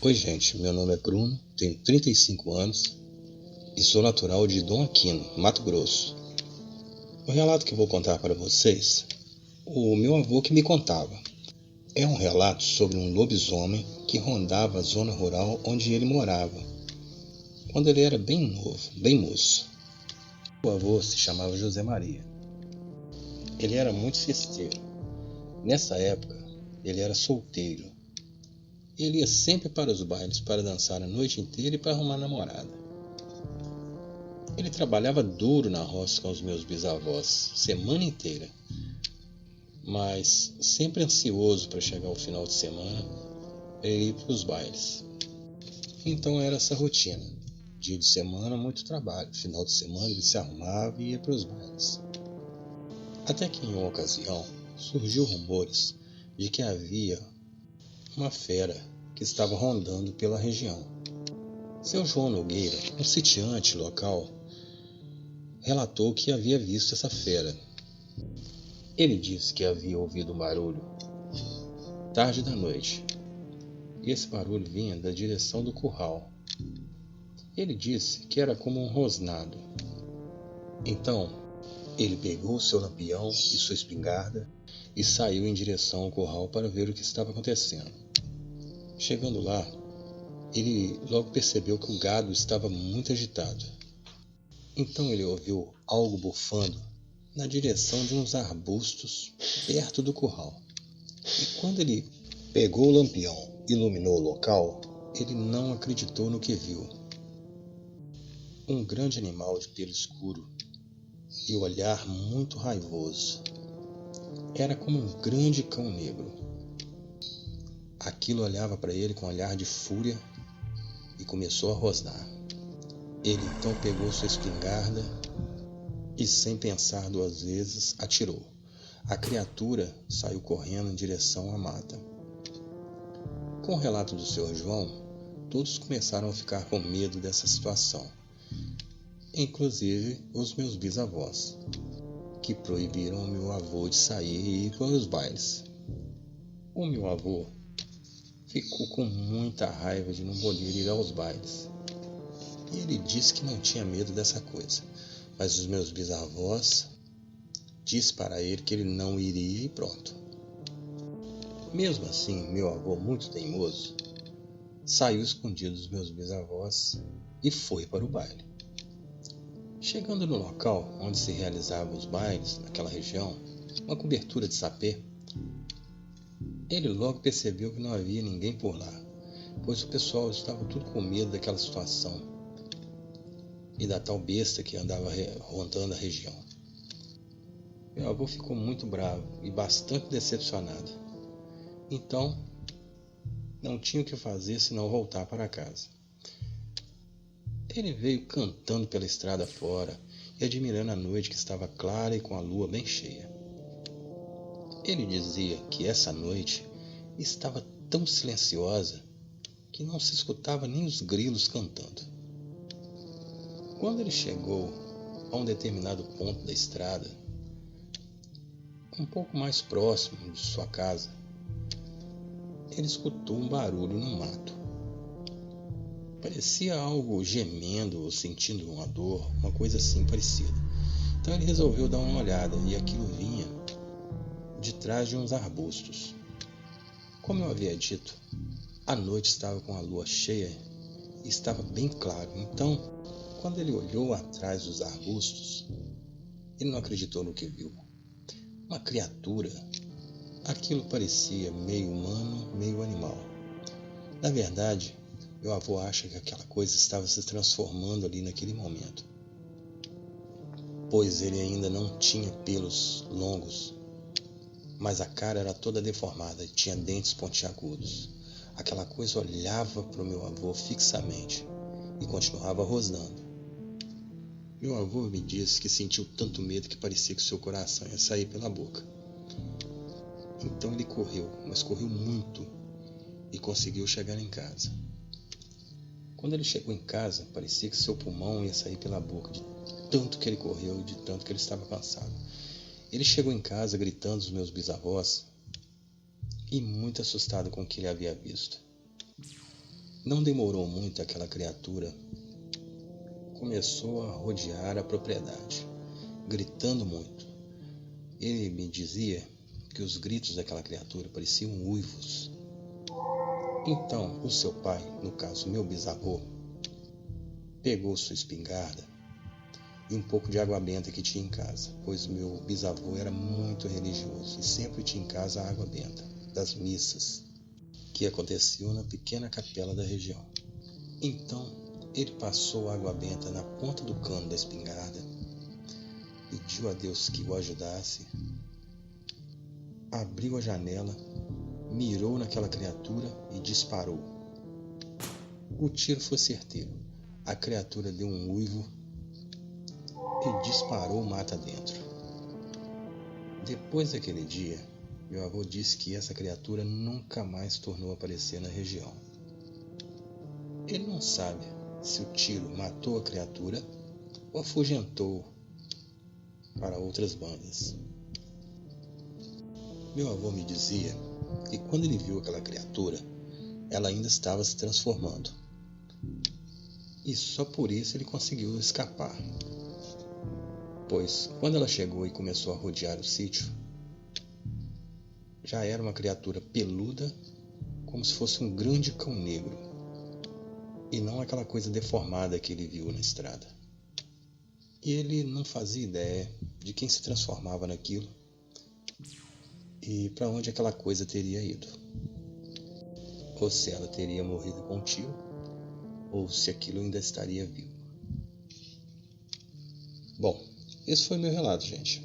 Oi gente, meu nome é Bruno, tenho 35 anos e sou natural de Dom Aquino, Mato Grosso. O relato que vou contar para vocês, o meu avô que me contava. É um relato sobre um lobisomem que rondava a zona rural onde ele morava, quando ele era bem novo, bem moço. O avô se chamava José Maria. Ele era muito festeiro. Nessa época, ele era solteiro. Ele ia sempre para os bailes para dançar a noite inteira e para arrumar namorada. Ele trabalhava duro na roça com os meus bisavós, semana inteira, mas sempre ansioso para chegar ao final de semana para ir para os bailes. Então era essa rotina. Dia de semana, muito trabalho. Final de semana ele se arrumava e ia para os bailes. Até que em uma ocasião surgiu rumores de que havia uma fera que estava rondando pela região. Seu João Nogueira, um sitiante local, relatou que havia visto essa fera. Ele disse que havia ouvido um barulho tarde da noite, e esse barulho vinha da direção do curral. Ele disse que era como um rosnado. Então, ele pegou seu lampião e sua espingarda e saiu em direção ao curral para ver o que estava acontecendo. Chegando lá, ele logo percebeu que o gado estava muito agitado. Então ele ouviu algo bufando na direção de uns arbustos perto do curral. E quando ele pegou o lampião e iluminou o local, ele não acreditou no que viu. Um grande animal de pelo escuro e o olhar muito raivoso. Era como um grande cão negro. Aquilo olhava para ele com um olhar de fúria e começou a rosnar. Ele então pegou sua espingarda e, sem pensar duas vezes, atirou. A criatura saiu correndo em direção à mata. Com o relato do Sr. João, todos começaram a ficar com medo dessa situação, inclusive os meus bisavós, que proibiram o meu avô de sair e ir para os bailes. O meu avô ficou com muita raiva de não poder ir aos bailes. E ele disse que não tinha medo dessa coisa, mas os meus bisavós disse para ele que ele não iria e pronto. Mesmo assim, meu avô, muito teimoso, saiu escondido dos meus bisavós e foi para o baile. Chegando no local onde se realizavam os bailes, naquela região, uma cobertura de sapê, ele logo percebeu que não havia ninguém por lá, pois o pessoal estava tudo com medo daquela situação e da tal besta que andava rondando a região. Meu avô ficou muito bravo e bastante decepcionado. Então, não tinha o que fazer senão voltar para casa. Ele veio cantando pela estrada fora e admirando a noite que estava clara e com a lua bem cheia. Ele dizia que essa noite estava tão silenciosa que não se escutava nem os grilos cantando. Quando ele chegou a um determinado ponto da estrada, um pouco mais próximo de sua casa, ele escutou um barulho no mato. Parecia algo gemendo ou sentindo uma dor, uma coisa assim parecida. Então ele resolveu dar uma olhada e aquilo vinha de trás de uns arbustos. Como eu havia dito, a noite estava com a lua cheia e estava bem claro. Então, quando ele olhou atrás dos arbustos, ele não acreditou no que viu. Uma criatura. Aquilo parecia meio humano, meio animal. Na verdade, meu avô acha que aquela coisa estava se transformando ali naquele momento, pois ele ainda não tinha pelos longos, mas a cara era toda deformada e tinha dentes pontiagudos. Aquela coisa olhava para o meu avô fixamente e continuava rosnando. Meu avô me disse que sentiu tanto medo que parecia que seu coração ia sair pela boca. Então ele correu, mas correu muito e conseguiu chegar em casa. Quando ele chegou em casa, parecia que seu pulmão ia sair pela boca, de tanto que ele correu e de tanto que ele estava cansado. Ele chegou em casa gritando os meus bisavós e muito assustado com o que ele havia visto. Não demorou muito, aquela criatura começou a rodear a propriedade, gritando muito. Ele me dizia que os gritos daquela criatura pareciam uivos. Então, o seu pai, no caso meu bisavô, pegou sua espingarda e um pouco de água benta que tinha em casa, pois meu bisavô era muito religioso e sempre tinha em casa a água benta das missas que aconteciam na pequena capela da região. Então, ele passou a água benta na ponta do cano da espingarda, pediu a Deus que o ajudasse, abriu a janela, mirou naquela criatura e disparou. O tiro foi certeiro. A criatura deu um uivo e disparou mata dentro. Depois daquele dia, meu avô disse que essa criatura nunca mais tornou a aparecer na região. Ele não sabe se o tiro matou a criatura ou afugentou para outras bandas. Meu avô me dizia que quando ele viu aquela criatura, ela ainda estava se transformando. E só por isso ele conseguiu escapar. Pois quando ela chegou e começou a rodear o sítio, já era uma criatura peluda, como se fosse um grande cão negro, e não aquela coisa deformada que ele viu na estrada. E ele não fazia ideia de quem se transformava naquilo e para onde aquela coisa teria ido. Ou se ela teria morrido com um tiro, ou se aquilo ainda estaria vivo. Bom, esse foi meu relato, gente.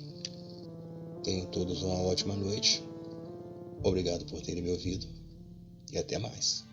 Tenham todos uma ótima noite. Obrigado por terem me ouvido e até mais.